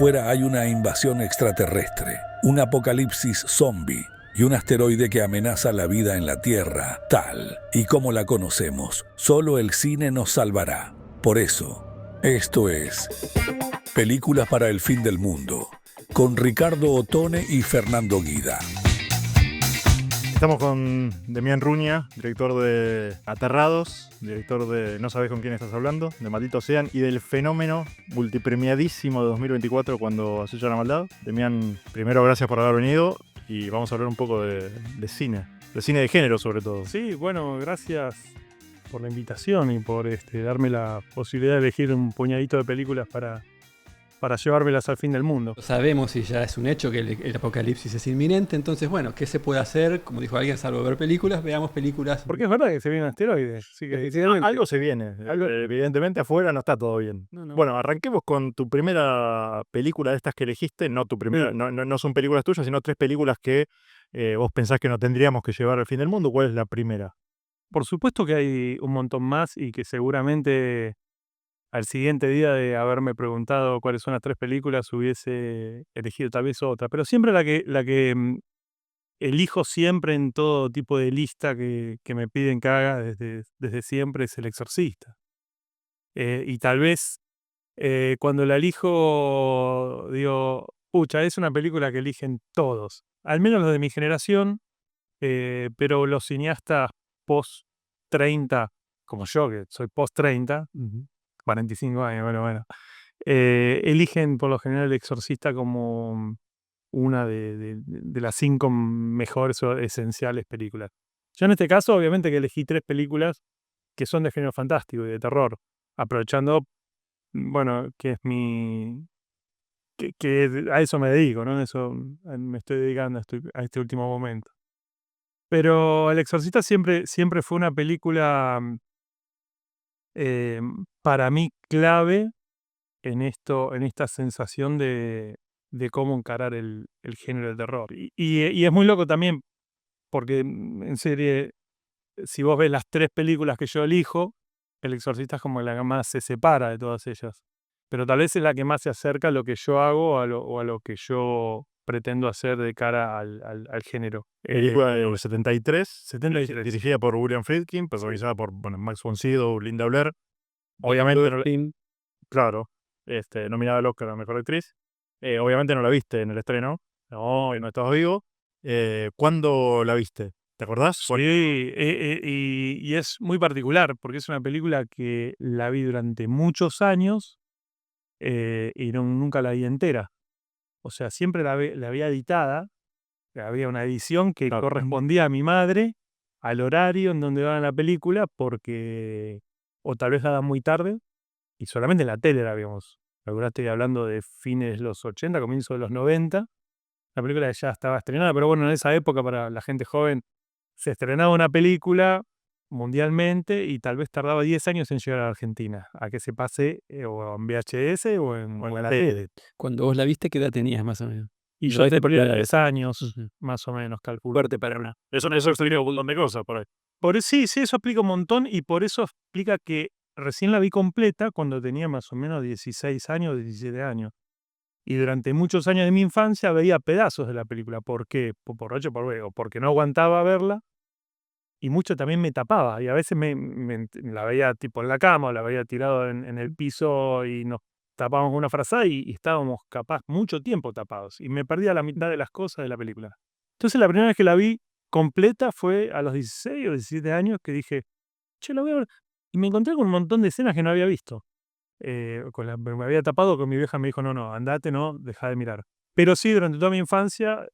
Afuera hay una invasión extraterrestre, un apocalipsis zombie y un asteroide que amenaza la vida en la Tierra, tal y como la conocemos. Solo el cine nos salvará. Por eso, esto es Películas para el Fin del Mundo, con Ricardo Ottone y Fernando Guida. Estamos con Demián Ruña, director de Aterrados, director de No sabes con quién estás hablando, de Malditos Sean y del fenómeno multipremiadísimo de 2024 Cuando acecha la maldad. Demián, primero gracias por haber venido y vamos a hablar un poco de cine de género sobre todo. Sí, bueno, gracias por la invitación y por darme la posibilidad de elegir un puñadito de películas para llevármelas al fin del mundo. Sabemos y ya es un hecho que el apocalipsis es inminente, entonces bueno, ¿qué se puede hacer? Como dijo alguien, salvo ver películas, veamos películas. Porque es verdad que se viene un asteroide. Así que, Algo se viene. Evidentemente afuera no está todo bien. No. Bueno, arranquemos con tu primera película de estas que elegiste. No tu primera, no son películas tuyas, sino 3 películas que vos pensás que no tendríamos que llevar al fin del mundo. ¿Cuál es la primera? Por supuesto que hay un montón más y que seguramente al siguiente día de haberme preguntado cuáles son las 3 películas hubiese elegido tal vez otra. Pero siempre la que elijo siempre en todo tipo de lista que me piden que haga desde siempre es El Exorcista. Y tal vez cuando la elijo digo, pucha, es una película que eligen todos, al menos los de mi generación, pero los cineastas post 30, como yo, que soy post 30, 45 años, bueno, eligen por lo general El Exorcista como una de las 5 mejores o esenciales películas. Yo en este caso, obviamente que elegí 3 películas que son de género fantástico y de terror, aprovechando, bueno, que es que a eso me dedico, ¿no? Eso me estoy dedicando a este último momento. Pero El Exorcista siempre fue una película para mí clave en esta sensación de cómo encarar el género del terror. Y es muy loco también, porque en serie, si vos ves las 3 películas que yo elijo, El Exorcista es como la que más se separa de todas ellas. Pero tal vez es la que más se acerca a lo que yo hago o a lo que yo pretendo hacer de cara al género. Película del 73, 73. dirigida por William Friedkin, protagonizada por Max von Sydow, Linda Blair. Obviamente, claro, nominada al Oscar a Mejor Actriz. Obviamente no la viste en el estreno. No estabas vivo. ¿Cuándo la viste? ¿Te acordás? Sí, y es muy particular porque es una película que la vi durante muchos años y nunca la vi entera. O sea, siempre la había editada. Había una edición que Claro. correspondía a mi madre, al horario en donde daban la película, porque o tal vez la daban muy tarde y solamente en la tele la habíamos. Ahora estoy hablando de fines de los 80, comienzo de los 90. La película ya estaba estrenada, pero bueno, en esa época para la gente joven se estrenaba una película mundialmente y tal vez tardaba 10 años en llegar a Argentina, a que se pase o en VHS o en la tele. Cuando vos la viste, ¿qué edad tenías más o menos? Y yo te perdí 10 años, Ujú. más o menos, calculo. Fuerte para una. Eso explica un montón de cosas por ahí. Sí, eso explica un montón y por eso explica que recién la vi completa cuando tenía más o menos 16 años, 17 años. Y durante muchos años de mi infancia veía pedazos de la película. ¿Por qué? Por borracho, por veo, porque no aguantaba verla y mucho también me tapaba. Y a veces la veía tipo en la cama o la veía tirado en el piso y nos tapábamos con una frazada y estábamos capaz mucho tiempo tapados. Y me perdía la mitad de las cosas de la película. Entonces la primera vez que la vi completa fue a los 16 o 17 años que dije, che, la voy a ver. Y me encontré con un montón de escenas que no había visto. Me había tapado, con mi vieja me dijo, no, andate, no, deja de mirar. Pero sí, durante toda mi infancia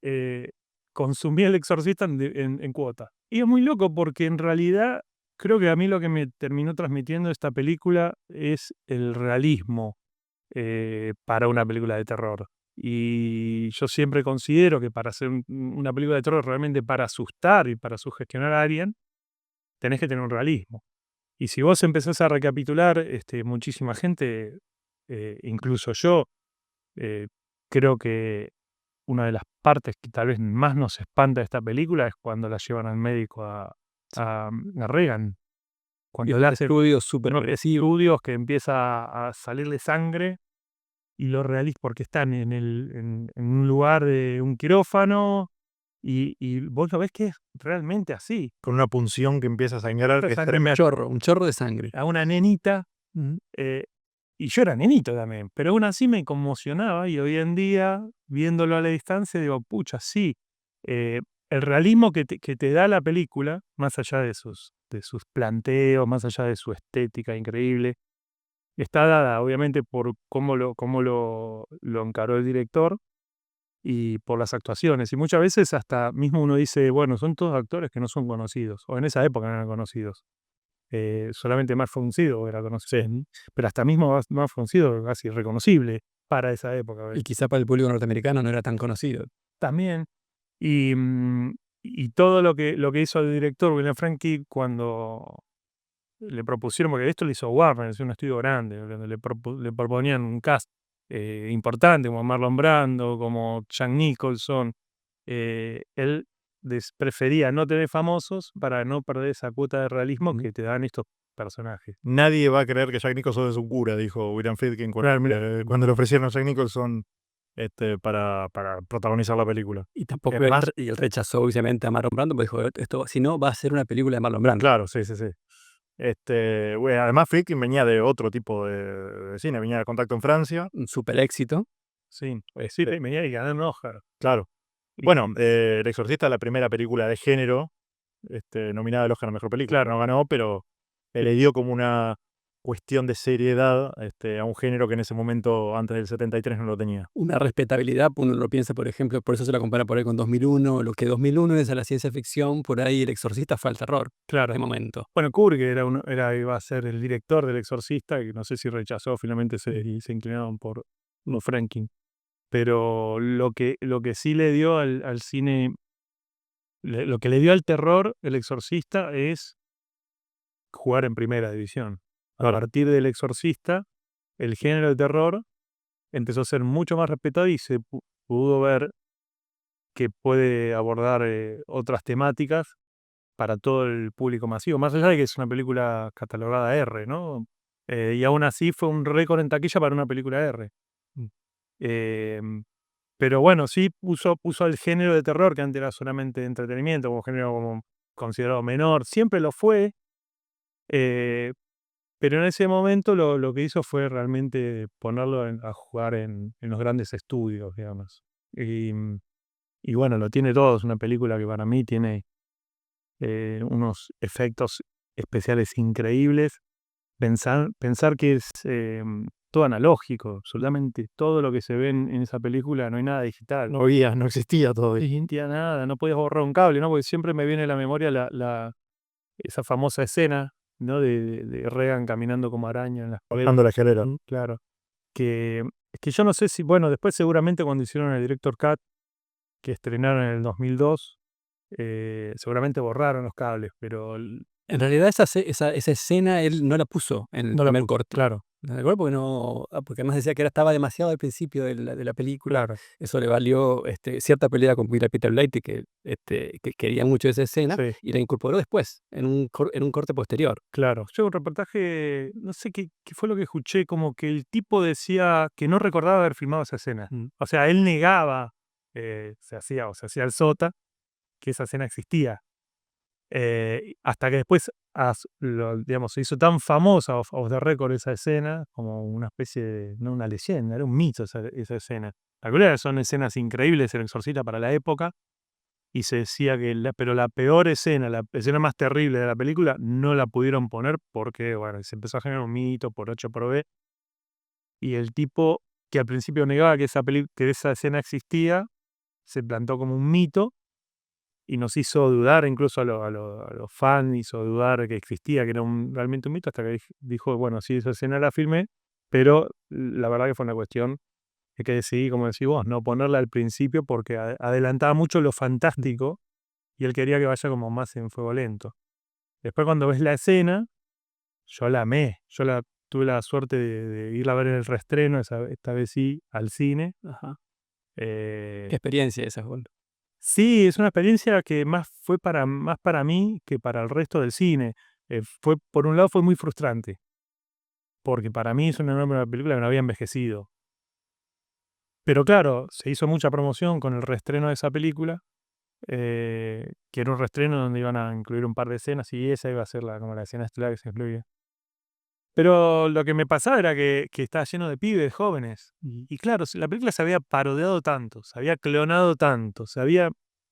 consumí El Exorcista en cuota. Y es muy loco porque en realidad creo que a mí lo que me terminó transmitiendo esta película es el realismo para una película de terror. Y yo siempre considero que para hacer una película de terror realmente para asustar y para sugestionar a alguien, tenés que tener un realismo. Y si vos empezás a recapitular, muchísima gente, incluso yo, eh, creo que una de las partes que tal vez más nos espanta de esta película es cuando la llevan al médico a Regan. Cuando le hace Estudios súper agresivos. estudios que empieza a salirle sangre y lo realista, porque están en un lugar de un quirófano y vos lo ves que es realmente así. Con una punción que empieza a sangrar. Que Sangre es Un chorro de sangre. a una nenita, Mm. y yo era nenito también, pero aún así me conmocionaba y hoy en día, viéndolo a la distancia, digo, pucha, sí, el realismo que te da la película, más allá de sus planteos, más allá de su estética increíble, está dada obviamente por cómo lo encaró el director y por las actuaciones. Y muchas veces hasta mismo uno dice, bueno, son todos actores que no son conocidos, o en esa época no eran conocidos. Solamente Mark von Sydow era conocido, pero hasta mismo Mark von Sydow casi irreconocible para esa época. Y quizá para el público norteamericano no era tan conocido. También. Y, y todo lo que hizo el director William Franke cuando le propusieron, porque esto lo hizo Warner, es un estudio grande, donde le proponían un cast importante, como Marlon Brando, como Jack Nicholson. Él prefería no tener famosos para no perder esa cuota de realismo que te dan estos personajes. Nadie va a creer que Jack Nicholson es un cura, dijo William Friedkin cuando le ofrecieron a Jack Nicholson para protagonizar la película. Y tampoco Es más, y él rechazó obviamente a Marlon Brando, porque dijo, esto, si no, va a ser una película de Marlon Brando. claro, sí. Bueno, además Friedkin venía de otro tipo de cine, venía de Contacto en Francia. Un super éxito. Sí, sí, venía y ganar un Oscar. Claro. Bueno, El Exorcista es la primera película de género nominada al Oscar a Mejor Película. Claro. No ganó, pero le dio como una cuestión de seriedad a un género que en ese momento, antes del 73, no lo tenía. Una respetabilidad, uno lo piensa, por ejemplo, por eso se la compara por ahí con 2001, lo que 2001 es a la ciencia ficción, por ahí El Exorcista fue al terror, Claro. de momento. Bueno, Kubrick iba a ser el director del Exorcista, que no sé si rechazó, finalmente se inclinaron por Franken. Pero lo que sí le dio al cine, lo que le dio al terror El Exorcista es jugar en primera división. A Claro. partir del Exorcista, el género de terror empezó a ser mucho más respetado y se pudo ver que puede abordar otras temáticas para todo el público masivo, más allá de que es una película catalogada R, ¿no? Y aún así fue un récord en taquilla para una película R. Pero bueno, sí puso el género de terror, que antes era solamente entretenimiento, como género como considerado menor, siempre lo fue, pero en ese momento lo que hizo fue realmente ponerlo a jugar en los grandes estudios, digamos. Y bueno, lo tiene todo, es una película que para mí tiene unos efectos especiales increíbles. Pensar que es todo analógico, absolutamente todo lo que se ve en esa película, no hay nada digital. No existía todo. No existía nada, no podías borrar un cable, ¿no? Porque siempre me viene a la memoria esa famosa escena, ¿no? De Reagan caminando como araña en la escalera. Bajando la escalera. Claro. Que yo no sé si, bueno, después seguramente cuando hicieron el Director Cut, que estrenaron en el 2002, seguramente borraron los cables, pero En realidad esa escena él no la puso en el no la primer puso, corte. claro, Porque además decía que estaba demasiado al principio de la película. claro. Eso le valió cierta pelea con Peter Blatty, que quería mucho esa escena, Sí. y la incorporó después, en un corte posterior. Claro, yo un reportaje, no sé qué fue lo que escuché, como que el tipo decía que no recordaba haber filmado esa escena. O sea, él negaba, se hacía el sota, que esa escena existía. Hasta que después, digamos, se hizo tan famosa off the record esa escena, como una especie de, no una leyenda, era un mito esa escena. La verdad son escenas increíbles en El Exorcista para la época, y se decía que pero la peor escena, la escena más terrible de la película, no la pudieron poner porque, bueno, se empezó a generar un mito por H por B. Y el tipo que al principio negaba que esa escena existía, se plantó como un mito y nos hizo dudar, incluso a los fans, hizo dudar que existía, que era realmente un mito, hasta que dijo, bueno, sí, esa escena la filmé, pero la verdad que fue una cuestión que decidí, como decís vos, no ponerla al principio porque adelantaba mucho lo fantástico y él quería que vaya como más en fuego lento. Después cuando ves la escena, yo la amé. Tuve la suerte de irla a ver en el reestreno, esta vez sí, al cine. Ajá. Eh, Qué experiencia esa, Juan. sí, es una experiencia que fue más para mí que para el resto del cine. Por un lado fue muy frustrante, porque para mí es una enorme película que no había envejecido. Pero claro, se hizo mucha promoción con el reestreno de esa película, que era un reestreno donde iban a incluir un par de escenas y esa iba a ser como la escena estelar que se incluye. Pero lo que me pasaba era que estaba lleno de pibes jóvenes. Y claro, la película se había parodiado tanto, se había clonado tanto,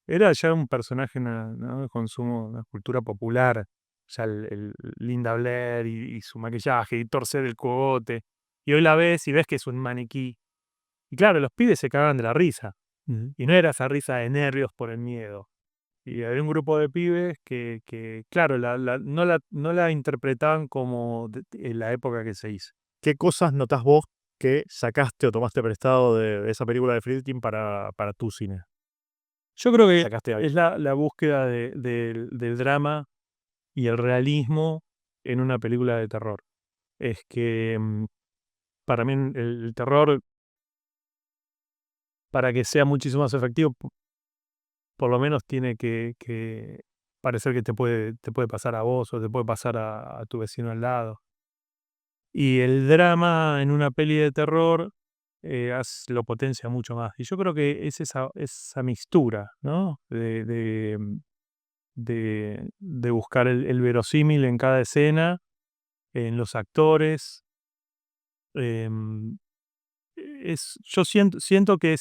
era ya un personaje, ¿no? de consumo, una cultura popular. Ya el Linda Blair y su maquillaje y torcer el cogote. Y hoy la ves y ves que es un maniquí. Y claro, los pibes se cagaban de la risa. Y no era esa risa de nervios por el miedo. Y había un grupo de pibes que claro, no la interpretaban como en la época que se hizo. ¿Qué cosas notás vos que sacaste o tomaste prestado de esa película de Friedkin para tu cine? Yo creo que Sacaste ahí. es la búsqueda del drama y el realismo en una película de terror. Es que para mí el terror, para que sea muchísimo más efectivo, por lo menos tiene que parecer que te puede pasar a vos o te puede pasar a tu vecino al lado. Y el drama en una peli de terror lo potencia mucho más. Y yo creo que es esa mixtura, ¿no? De buscar el verosímil en cada escena, en los actores. em, yo siento que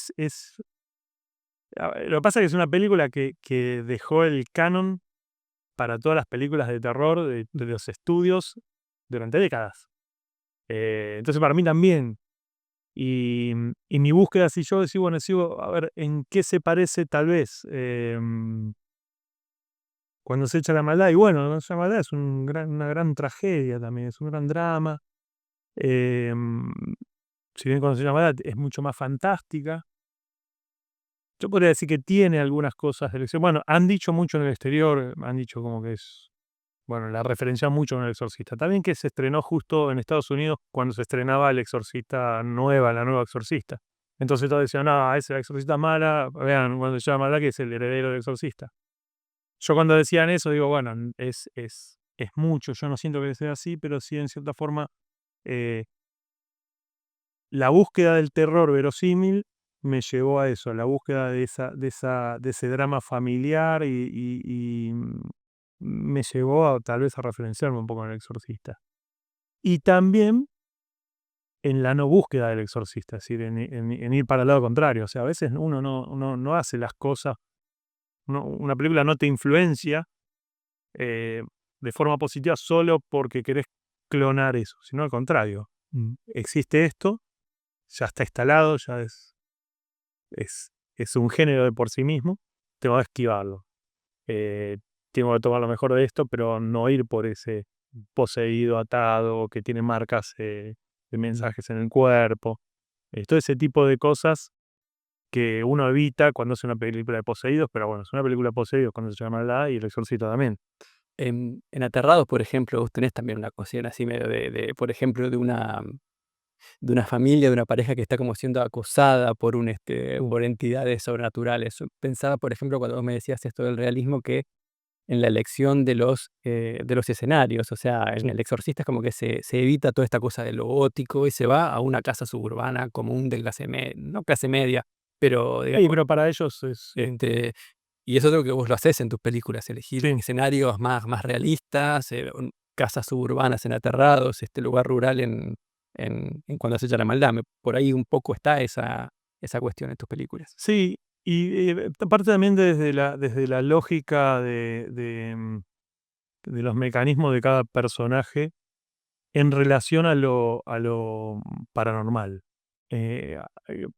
lo que pasa es que es una película que dejó el canon para todas las películas de terror de los estudios durante décadas. Entonces para mí también. Y mi búsqueda, si yo decía, bueno, sigo a ver en qué se parece tal vez cuando se echa la maldad. Y bueno, cuando se echa la maldad es una gran tragedia también, es un gran drama. em, si bien cuando se echa la maldad es mucho más fantástica. Yo podría decir que tiene algunas cosas de lección. Bueno, han dicho mucho en el exterior, han dicho como que es, bueno, la referencia mucho en El Exorcista. También que se estrenó justo en Estados Unidos cuando se estrenaba El Exorcista nueva, la nueva Exorcista. Entonces todos decían, esa es la Exorcista mala, vean, cuando se llama mala que es el heredero del Exorcista. Yo cuando decían eso digo, bueno, es mucho, yo no siento que sea así, pero sí en cierta forma eh, la búsqueda del terror verosímil me llevó a eso, a la búsqueda de ese drama familiar y me llevó tal vez a referenciarme un poco en El Exorcista. Y también en la no búsqueda del exorcista, es decir, en ir para el lado contrario. O sea, a veces uno no hace las cosas, una película no te influencia eh, de forma positiva solo porque querés clonar eso, sino al contrario. Existe esto, ya está instalado, es un género de por sí mismo, tengo que esquivarlo. Eh, Tengo que tomar lo mejor de esto, pero no ir por ese poseído, atado, que tiene marcas de mensajes en el cuerpo. Todo ese tipo de cosas que uno evita cuando hace una película de poseídos, pero bueno, es una película de poseídos cuando se llama La y El Exorcista también. En Aterrados, por ejemplo, vos tenés también una cocina así medio por ejemplo, de una familia, de una pareja que está como siendo acosada por por entidades sobrenaturales. Yo pensaba, por ejemplo, cuando vos me decías esto del realismo, que en la elección de los escenarios, o sea, en El Exorcista es como que se evita toda esta cosa de lo gótico y se va a una casa suburbana común de clase media, no clase media, pero Sí, digamos, pero para ellos es. este, y eso es algo que vos lo haces en tus películas, elegir Sí, escenarios más realistas, casas suburbanas en Aterrados, este lugar rural en Cuando acecha la maldad. Por ahí un poco está esa cuestión en tus películas. sí, y aparte también desde la lógica de los mecanismos de cada personaje en relación a lo paranormal.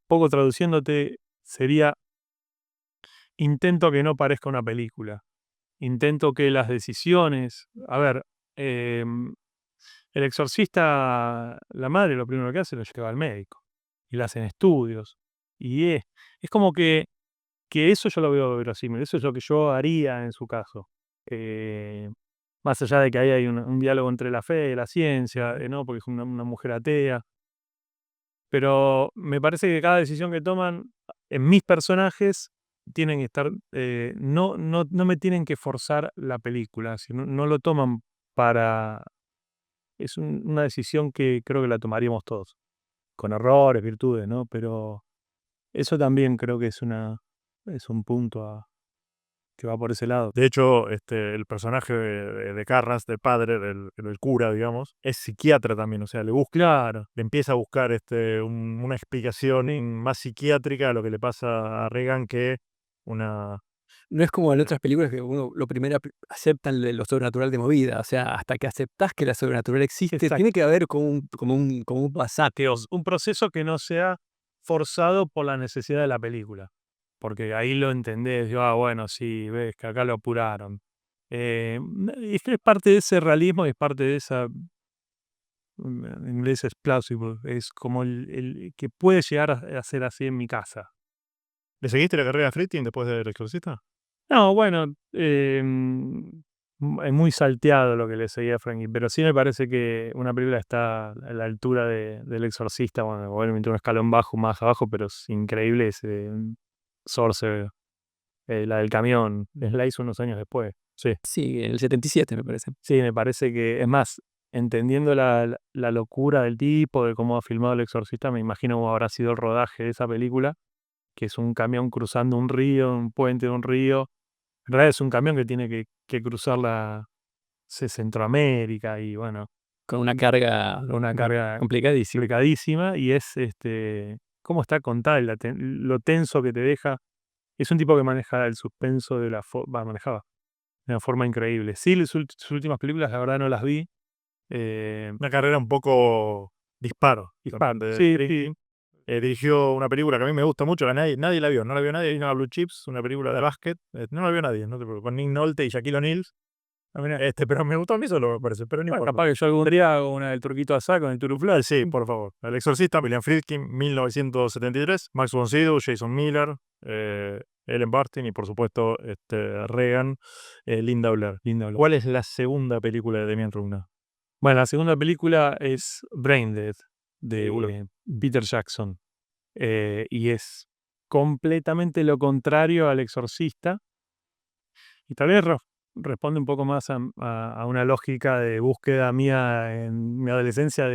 Poco traduciéndote sería, intento que no parezca una película. Intento que las decisiones. A ver, em, el exorcista, la madre lo primero que hace lo lleva al médico y le hacen estudios. Y es como que eso yo lo veo verosímil, eso es lo que yo haría en su caso. Eh, Más allá de que ahí hay un diálogo entre la fe y la ciencia, ¿no? Porque es una mujer atea. Pero me parece que cada decisión que toman en mis personajes tienen que estar, no me tienen que forzar la película, sino no lo toman para. Es una decisión que creo que la tomaríamos todos, con errores, virtudes, ¿no? Pero Eso también creo que es un punto que va por ese lado. De hecho, el personaje de Carras, del padre, del cura, digamos, es psiquiatra también, o sea, Claro, le empieza a buscar una explicación más psiquiátrica a lo que le pasa a Regan que una... No es como en otras películas que uno lo primero aceptan lo sobrenatural de movida. O sea, hasta que aceptás que la sobrenatural existe, Exacto. tiene que haber como un pasaje. un proceso que no sea forzado por la necesidad de la película. Porque ahí lo entendés, bueno, sí, ves que acá lo apuraron. Y es parte de ese realismo y es parte de esa, en inglés es plausible, es como el que puede llegar a ser así en mi casa. ¿Le seguiste la carrera a Friedkin después del Exorcista? No, bueno, es muy salteado lo que le seguía a Frankie, pero sí me parece que una película está a la altura del Exorcista, bueno, obviamente un escalón bajo, más abajo, pero es increíble ese Sorcerer, la del camión, la hizo unos años después. Sí, Sí, en el 77 me parece. sí, me parece que, es más, entendiendo la locura del tipo, de cómo ha filmado El Exorcista, me imagino cómo habrá sido el rodaje de esa película, que es un camión cruzando un río, un puente de un río. En realidad es un camión que tiene que cruzar Centroamérica y bueno, Con una carga una carga complicadísima. complicadísima y es cómo está contada y lo tenso que te deja. Es un tipo que maneja el suspenso manejaba de una forma increíble. Sí, sus últimas películas, la verdad, no las vi. Una carrera un poco disparo. Disparo. De Sí, Friedkin. Dirigió una película que a mí me gusta mucho, que nadie la vio, no la vio nadie, vino a Blue Chips, una película de básquet, no la vio nadie, no te preocupes, con Nick Nolte y Shaquille O'Neal. Pero me gustó a mí solo, me parece, pero no bueno, importa. capaz que yo algún día hago una del Turquito Asá con el Turufly. Sí, por favor. El Exorcista, William Friedkin, 1973. Max von Sydow, Jason Miller, Ellen Barkin y por supuesto Regan, Linda Blair. ¿Cuál es la segunda película de Demian Runa? Bueno, la segunda película es Braindead, Seguro. de Peter Jackson. Y es completamente lo contrario al Exorcista. Y tal vez responde un poco más a una lógica de búsqueda mía en mi adolescencia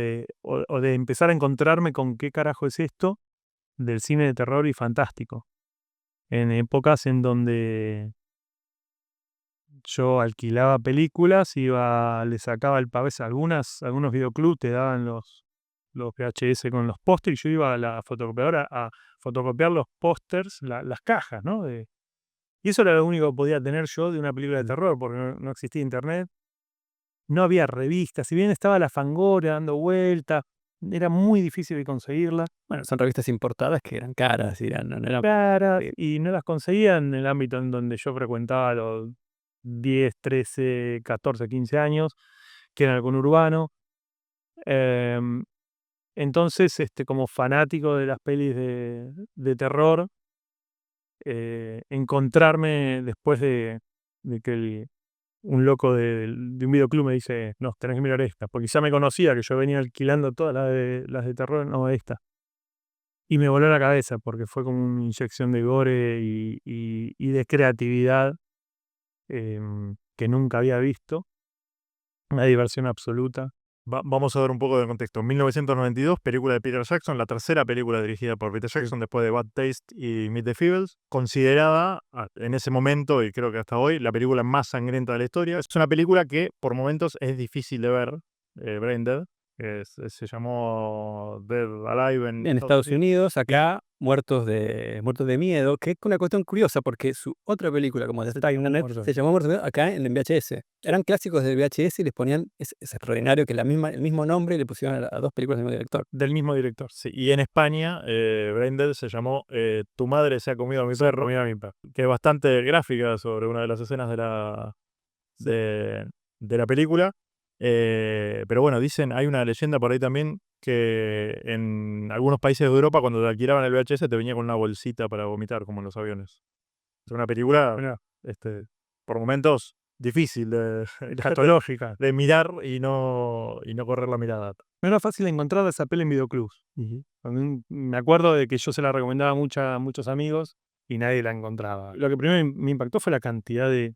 o de empezar a encontrarme con qué carajo es esto del cine de terror y fantástico. En épocas en donde yo alquilaba películas, le sacaba el pavés a algunos videoclubs te daban los VHS con los pósters y yo iba a la fotocopiadora a fotocopiar los pósters, las cajas, ¿no? Y eso era lo único que podía tener yo de una película de terror, porque no existía internet. No había revistas, si bien estaba la Fangoria dando vueltas, era muy difícil de conseguirla. Bueno, son revistas importadas que eran caras, no eran Caras, y no las conseguía en el ámbito en donde yo frecuentaba a los 10, 13, 14, 15 años, que era el conurbano. Em, entonces, como fanático de las pelis de terror, encontrarme después de que un loco de un videoclub me dice, no, tenés que mirar esta, porque ya me conocía que yo venía alquilando todas las de terror, no esta. Y me voló la cabeza porque fue como una inyección de gore y de creatividad que nunca había visto. Una diversión absoluta. Vamos a dar un poco de contexto. 1992, película de Peter Jackson, la tercera película dirigida por Peter Jackson después de Bad Taste y Meet the Feebles, considerada en ese momento y creo que hasta hoy la película más sangrienta de la historia. Es una película que por momentos es difícil de ver, Brain Dead, se llamó Dead Alive en Estados Unidos, acá muertos de miedo, que es una cuestión curiosa porque su otra película, como The Silent, se llamó Muertos de Miedo acá en el VHS. Eran clásicos del VHS y les ponían, es extraordinario que el mismo nombre le pusieron a dos películas del mismo director. Del mismo director, sí. Y en España, Brain Dead se llamó Tu madre se ha comido a mi perro, que es bastante gráfica sobre una de las escenas de la película. Pero bueno, dicen, hay una leyenda por ahí también que en algunos países de Europa cuando te alquilaban el VHS te venía con una bolsita para vomitar, como en los aviones. Es una película, por momentos, difícil Escatológica. de mirar y no correr la mirada. No era fácil encontrar esa peli en videoclubs. Me acuerdo de que yo se la recomendaba a muchos amigos y nadie la encontraba. Lo que primero me impactó fue la cantidad de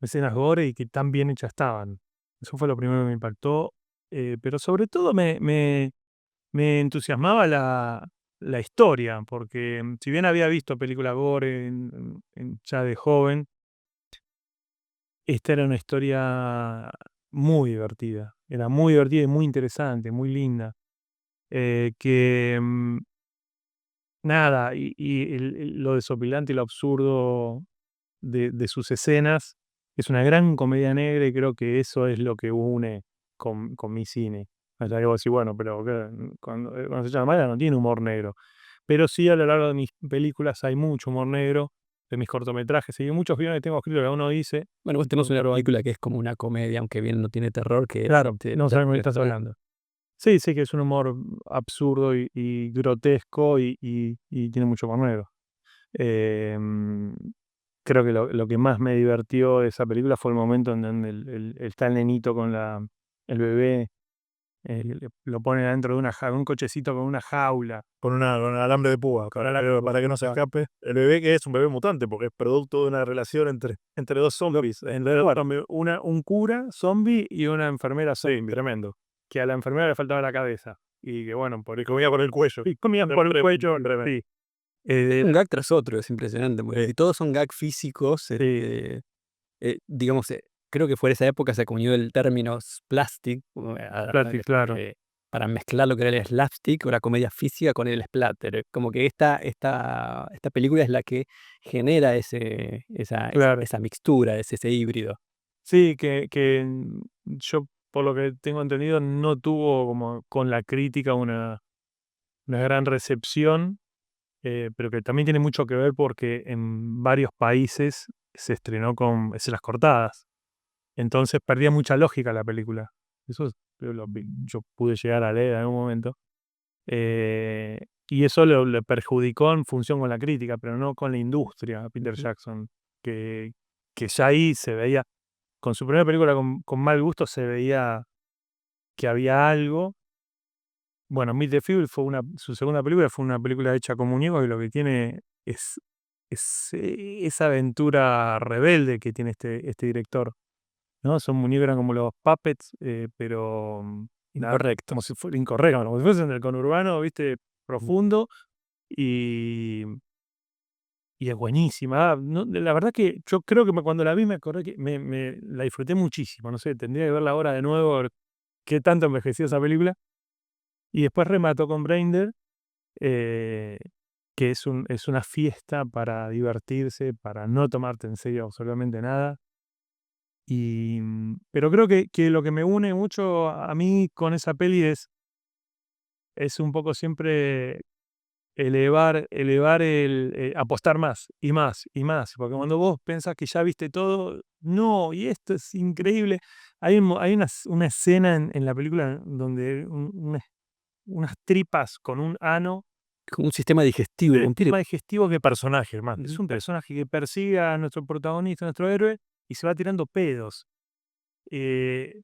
escenas gore y que tan bien hechas estaban. Eso fue lo primero que me impactó. Pero sobre todo me entusiasmaba la historia, porque si bien había visto películas gore ya de joven, esta era una historia muy divertida. Era muy divertida y muy interesante, muy linda. Que nada, y lo desopilante y lo absurdo de sus escenas es una gran comedia negra y creo que eso es lo que une con mi cine. Allá que vos decís, bueno, pero cuando se llama Mala no tiene humor negro. Pero sí, a lo largo de mis películas hay mucho humor negro, de mis cortometrajes. Y muchos guiones que tengo escritos que uno dice, Bueno, vos tenemos una pero película que es como una comedia, aunque bien no tiene terror, que claro, no sabemos de qué estás está- hablando. Sí, sí, que es un humor absurdo y grotesco y tiene mucho humor negro. Em, Creo que lo que más me divertió de esa película fue el momento en donde está el nenito con el bebé, lo ponen adentro de un cochecito con una jaula. Con un alambre de púa, para que no se escape. El bebé que es un bebé mutante, porque es producto de una relación entre dos zombies. Un cura zombie y una enfermera Sí, zombie, tremendo. que a la enfermera le faltaba la cabeza. Y que bueno, Y comía por el cuello. y comían por el cuello. Tremendo. Sí. un gag tras otro, es impresionante. Y todos son gags físicos. Digamos, creo que fue en esa época se acuñó el término splastic, Claro. para mezclar lo que era el slapstick o la comedia física con el splatter. Como que esta película es la que genera Claro. esa mixtura, ese híbrido. Sí, que yo, por lo que tengo entendido, no tuvo como con la crítica una gran recepción, pero que también tiene mucho que ver porque en varios países se estrenó con escenas cortadas. Entonces perdía mucha lógica la película. Eso yo pude llegar a leer en algún momento. Y eso le perjudicó en función con la crítica, pero no con la industria a Peter Ujú. Jackson, que ya ahí se veía, con su primera película con Mal Gusto se veía que había algo. Bueno, Meet the Feebles su segunda película fue una película hecha con muñecos y lo que tiene es esa aventura rebelde que tiene este director, ¿no? Son muñecos, eran como los puppets, pero nada, Incorrecto. como si fuera incorrecto, como si fuesen del conurbano, ¿viste? Profundo y, y es buenísima. No, la verdad que yo creo que cuando la vi me acordé que la disfruté muchísimo. No sé, tendría que verla ahora de nuevo, a ver qué tanto envejeció esa película. Y después remató con Braindead, eh, que es una fiesta para divertirse, para no tomarte en serio absolutamente nada. Pero creo que lo que me une mucho a mí con esa peli es un poco siempre elevar apostar más y más y más. Porque cuando vos pensás que ya viste todo, no, y esto es increíble. Hay una escena en la película donde unas tripas con un ano. Como un sistema digestivo, Un tiene tema digestivo que personaje, hermano. Es Ujú. un personaje que persigue a nuestro protagonista, a nuestro héroe, y se va tirando pedos. Eh,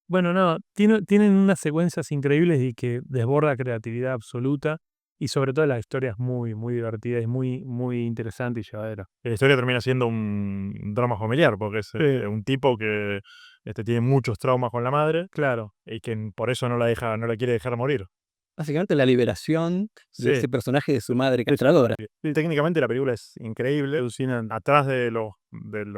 bueno, no, tienen unas secuencias increíbles y que desborda creatividad absoluta, y sobre todo la historia es muy, muy divertida, es muy, muy interesante y llevadera. La historia termina siendo un drama familiar, porque es Sí. un tipo que tiene muchos traumas con la madre Claro, y que por eso no la quiere dejar morir. básicamente la liberación de Sí. ese personaje de su madre castradora. Técnicamente la película es increíble. alucinante. Atrás de los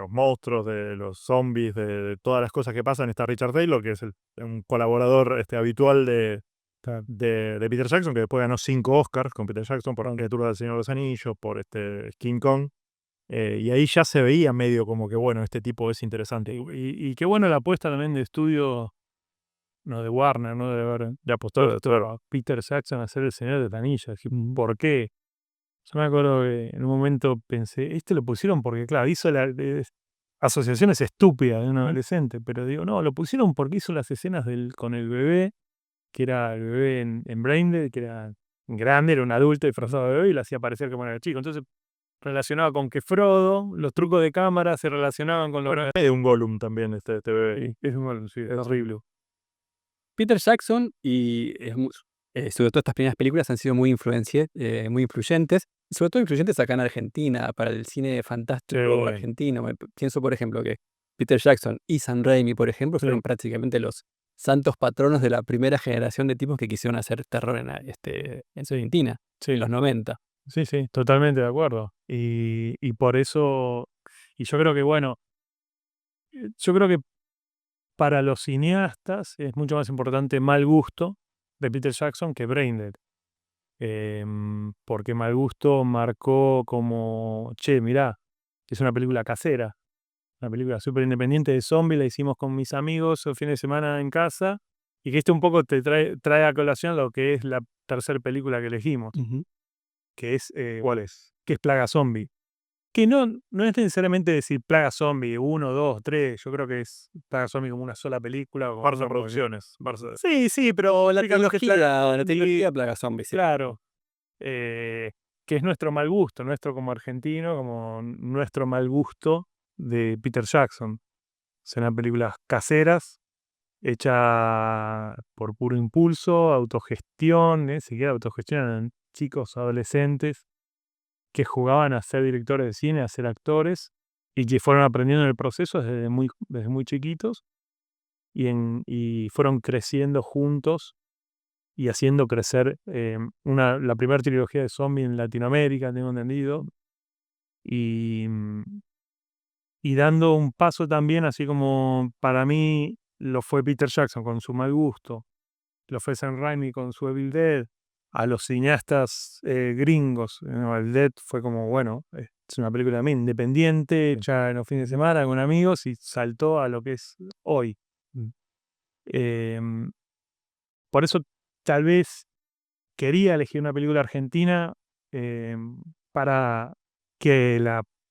monstruos, de los zombies, de todas las cosas que pasan, está Richard Taylor, que es un colaborador habitual Claro. de Peter Jackson, que después ganó 5 Oscars con Peter Jackson por Criaturas del Señor de los Anillos, por King Kong. Y ahí ya se veía medio como que, bueno, este tipo es interesante. Y qué bueno la apuesta también de estudio, no de Warner, ¿no? De apostar a Peter Jackson a hacer El Señor de los Anillos. Dije, ¿por qué? Yo me acuerdo que en un momento pensé, esto lo pusieron porque, claro, hizo asociaciones estúpidas de un adolescente, pero digo, no, lo pusieron porque hizo las escenas con el bebé, que era el bebé en Braindead, que era grande, era un adulto disfrazado de bebé y lo hacía parecer como era chico. Entonces, relacionaba con que Frodo, los trucos de cámara se relacionaban con los... Bueno, es medio un Gollum también este bebé. Sí, es horrible. Peter Jackson y sobre todo estas primeras películas han sido muy muy influyentes, sobre todo influyentes acá en Argentina, para el cine fantástico Sí. argentino. Pienso, por ejemplo, que Peter Jackson y Sam Raimi, por ejemplo, Sí. fueron prácticamente los santos patronos de la primera generación de tipos que quisieron hacer terror en Argentina. Sí, los 90. sí, sí, totalmente de acuerdo. Y por eso, y yo creo que, bueno, yo creo que para los cineastas es mucho más importante Mal Gusto de Peter Jackson que Braindead. Porque Mal Gusto marcó como, che, mirá, es una película casera, una película súper independiente de zombie, la hicimos con mis amigos el fin de semana en casa, y que esto un poco te trae a colación lo que es la tercera película que elegimos, Ujú. que es, ¿cuál es? Que es Plaga Zombie. Que no es necesariamente decir Plaga Zombie 1, 2, 3, yo creo que es Plaga Zombie como una sola película. Barça Producciones. Barça. Sí, sí, pero La técnicamente trilogía, sí, Plaga Zombie, sí. claro. Que es nuestro mal gusto, nuestro como argentino, como nuestro mal gusto de Peter Jackson. Son unas películas caseras, hechas por puro impulso, autogestión, siquiera autogestión, eran chicos adolescentes que jugaban a ser directores de cine, a ser actores, y que fueron aprendiendo en el proceso desde muy chiquitos, y fueron creciendo juntos y haciendo crecer la primera trilogía de zombie en Latinoamérica, tengo entendido, y, y dando un paso también, así como para mí lo fue Peter Jackson con su Mal Gusto, lo fue Sam Raimi con su Evil Dead, a los cineastas gringos. El Dead fue como, bueno, es una película también independiente, hecha en los fines de semana con amigos, y saltó a lo que es hoy. Mm. Em, por eso tal vez quería elegir una película argentina para que,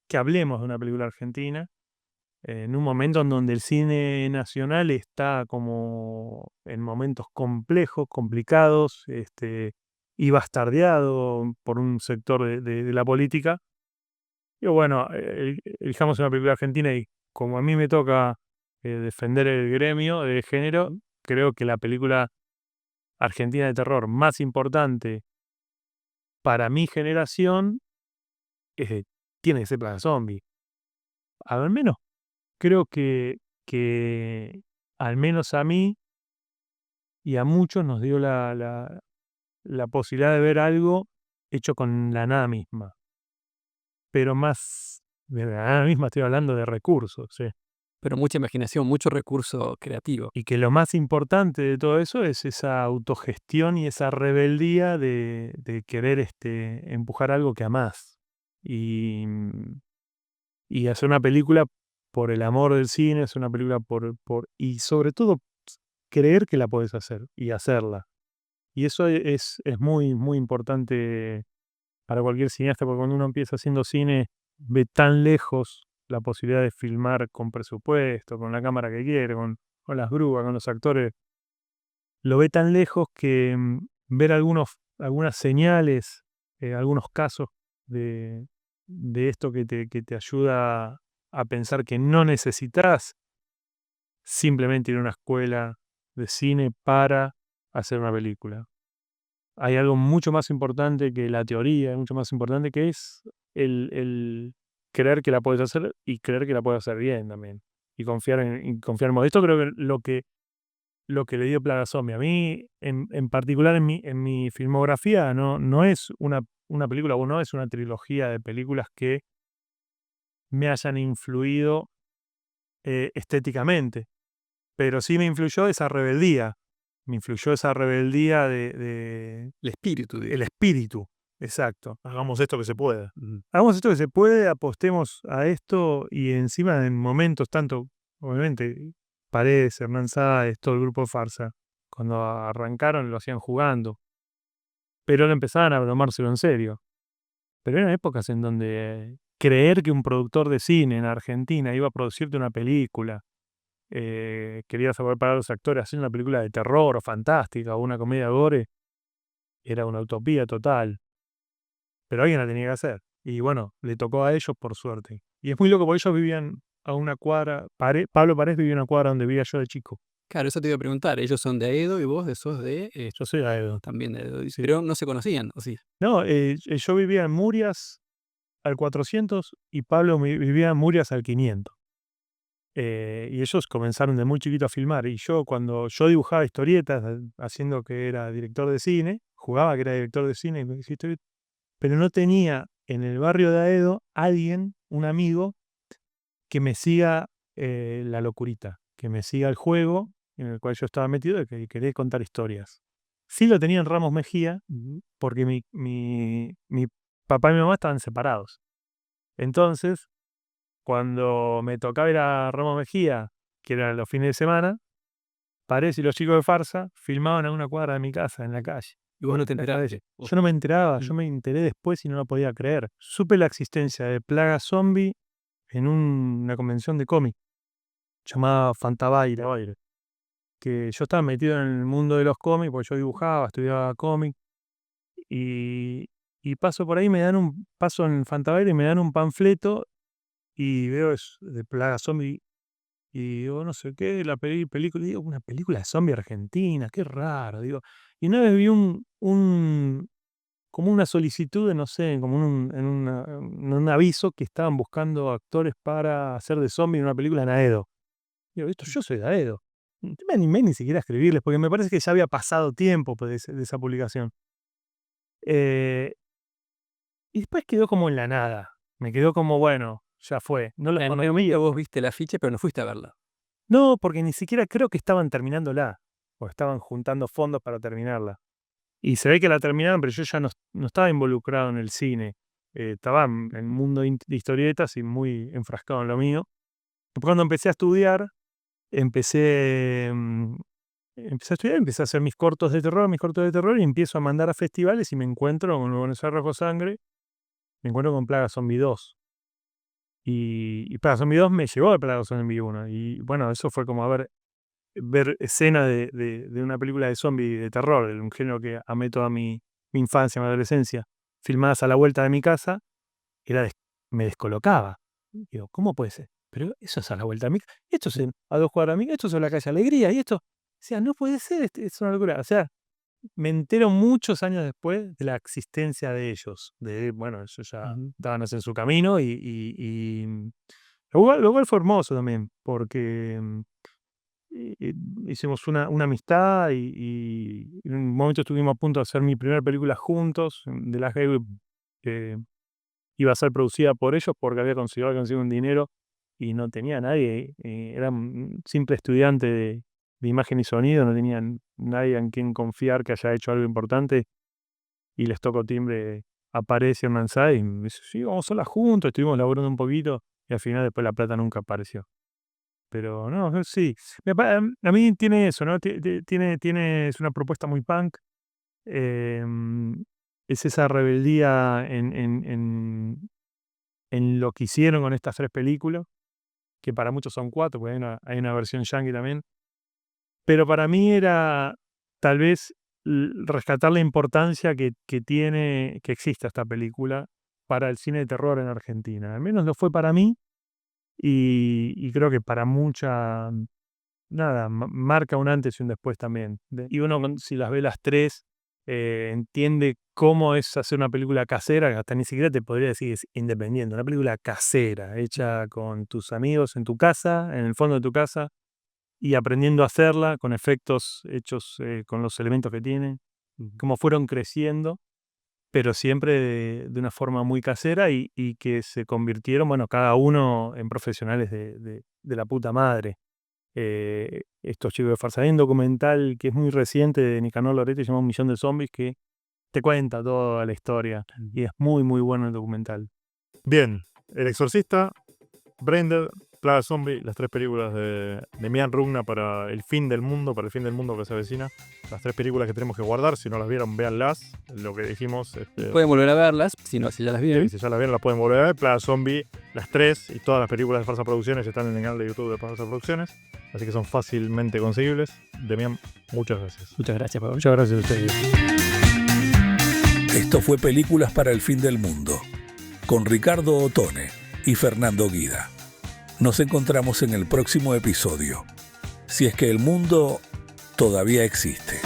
que hablemos de una película argentina en un momento en donde el cine nacional está como en momentos complejos, complicados, y bastardeado por un sector de la política. Y bueno, elijamos una película argentina, y como a mí me toca defender el gremio de género, creo que la película argentina de terror más importante para mi generación eh, tiene que ser Plaga Zombie. Al menos creo que al menos a mí y a muchos nos dio la posibilidad de ver algo hecho con la nada misma. Pero más de la nada misma estoy hablando de recursos, ¿sí? Pero mucha imaginación, mucho recurso creativo. Y que lo más importante de todo eso es esa autogestión y esa rebeldía de querer empujar algo que amás. Y, y hacer una película por el amor del cine, hacer una película y sobre todo creer que la podés hacer y hacerla. Y eso es muy, muy importante para cualquier cineasta, porque cuando uno empieza haciendo cine, ve tan lejos la posibilidad de filmar con presupuesto, con la cámara que quiere, con las grúas, con los actores. Lo ve tan lejos que ver algunas señales, algunos casos de, de esto que te ayuda a pensar que no necesitas simplemente ir a una escuela de cine para hacer una película. Hay algo mucho más importante que la teoría, mucho más importante, que es el creer que la puedes hacer y creer que la puedes hacer bien también. Y confiar en vos. Esto creo que lo que le dio Plaga Zombie. A mí, en particular en mi filmografía, no es una película, o no es una trilogía de películas que me hayan influido estéticamente. Pero sí me influyó esa rebeldía. Me influyó esa rebeldía El espíritu, el espíritu. Exacto. Hagamos esto que se pueda. Hagamos esto que se puede, apostemos a esto, y encima en momentos tanto, obviamente, Paredes, Hernán Sáez, todo el grupo de Farsa, cuando arrancaron lo hacían jugando, pero ahora empezaban a tomárselo en serio. Pero eran épocas en donde creer que un productor de cine en Argentina iba a producirte una película, quería saber para los actores hacer una película de terror o fantástica o una comedia gore, era una utopía total. Pero alguien la tenía que hacer. Y bueno, le tocó a ellos por suerte. Y es muy loco porque ellos vivían a una cuadra. Pablo Paredes vivía en una cuadra donde vivía yo de chico. Claro, eso te iba a preguntar. Ellos son de Aedo y vos sos de Yo soy de Aedo. también de Aedo. Sí. Pero no se conocían, ¿o sí? No, yo vivía en Murias al 400 y Pablo vivía en Murias al 500. Y ellos comenzaron de muy chiquito a filmar. Y yo, cuando yo dibujaba historietas, haciendo que era director de cine, jugaba, que era director de cine, pero no tenía en el barrio de Aedo alguien, un amigo, que me siga la locurita, que me siga el juego en el cual yo estaba metido, de que quería contar historias. Sí lo tenía en Ramos Mejía, porque mi papá y mi mamá estaban separados. Entonces, cuando me tocaba ir a Ramos Mejía, que eran los fines de semana, Paredes y los chicos de Farsa filmaban a una cuadra de mi casa, en la calle. Y vos no te enterabas. Yo no me enteraba, yo me enteré después y no lo podía creer. Supe la existencia de Plaga Zombie en una convención de cómic llamada Fantabaire, que yo estaba metido en el mundo de los cómics, porque yo dibujaba, estudiaba cómic, y paso por ahí, paso en Fantabaire y me dan un panfleto y veo de Plaga Zombie y digo, no sé qué, la película, digo, una película de zombie argentina, qué raro, digo. Y una vez vi como una solicitud, no sé, como en un aviso que estaban buscando actores para hacer de zombie en una película en Aedo. Digo, yo soy de Aedo. No me animé ni siquiera a escribirles, porque me parece que ya había pasado tiempo pues, de esa publicación. Y después quedó como en la nada. Me quedó como, bueno, ya fue. No, En Miami vos viste el afiche, pero no fuiste a verla. no, porque ni siquiera creo que estaban terminándola, o estaban juntando fondos para terminarla. Y se ve que la terminaron, pero yo ya no estaba involucrado en el cine. Estaba en el mundo de historietas y muy enfrascado en lo mío. Cuando empecé a estudiar, empecé a estudiar, empecé a hacer mis cortos de terror, y empiezo a mandar a festivales y me encuentro con Buenos Aires Rojo Sangre, me encuentro con Plaga Zombie 2. Y Plaga Zombie 2 me llevó a Plaga Zombie 1. Y bueno, eso fue como ver escena de una película de zombie de terror, un género que amé toda mi infancia, mi adolescencia, filmadas a la vuelta de mi casa, me descolocaba. Digo, ¿cómo puede ser? Pero eso es a la vuelta de mi casa, esto es a 2 cuadras de mi casa, esto es en la calle Alegría, y esto, o sea, no puede ser, es una locura. O sea, me entero muchos años después de la existencia de ellos, bueno, ellos ya estaban en su camino y lo cual fue hermoso también, porque hicimos una amistad y en un momento estuvimos a punto de hacer mi primera película juntos, de la que iba a ser producida por ellos porque había conseguido un dinero y no tenía nadie, era un simple estudiante de imagen y sonido, no tenían nadie en quien confiar que haya hecho algo importante, y les tocó timbre a Paredes y Hernán Sáez y me dice, sí, vamos a hacerla juntos, estuvimos laburando un poquito y al final después la plata nunca apareció. Pero no, sí, a mí tiene eso, ¿no? Es una propuesta muy punk, es esa rebeldía en lo que hicieron con estas 3 películas, que para muchos son 4, porque hay una versión yankee también. Pero para mí era tal vez rescatar la importancia que existe esta película para el cine de terror en Argentina. Al menos lo fue para mí y creo que para mucha, nada, marca un antes y un después también. Y uno, si las ve las 3, entiende cómo es hacer una película casera, que hasta ni siquiera te podría decir es independiente, una película casera, hecha con tus amigos en tu casa, en el fondo de tu casa, y aprendiendo a hacerla con efectos hechos con los elementos que tiene, cómo fueron creciendo, pero siempre de una forma muy casera y que se convirtieron, bueno, cada uno en profesionales de la puta madre. Estos chicos de Farsa, hay un documental que es muy reciente de Nicanor Loretti, se llama 1.000.000 de zombies, que te cuenta toda la historia y es muy muy bueno el documental. Bien, El Exorcista, Braindead, Plaga Zombie, las 3 películas de Mian Rugna para el fin del mundo que se avecina. Las 3 películas que tenemos que guardar, si no las vieron, véanlas. Lo que dijimos. Pueden volver a verlas, si ya las vieron. Si ya las vieron, las pueden volver a ver. Plaga Zombie, las 3 y todas las películas de Farsa Producciones están en el canal de YouTube de Farsa Producciones. Así que son fácilmente conseguibles. Demian, muchas gracias. Muchas gracias, Pablo. Muchas gracias a ustedes. Esto fue Películas para el Fin del Mundo, con Ricardo Ottone y Fernando Guida. Nos encontramos en el próximo episodio, si es que el mundo todavía existe.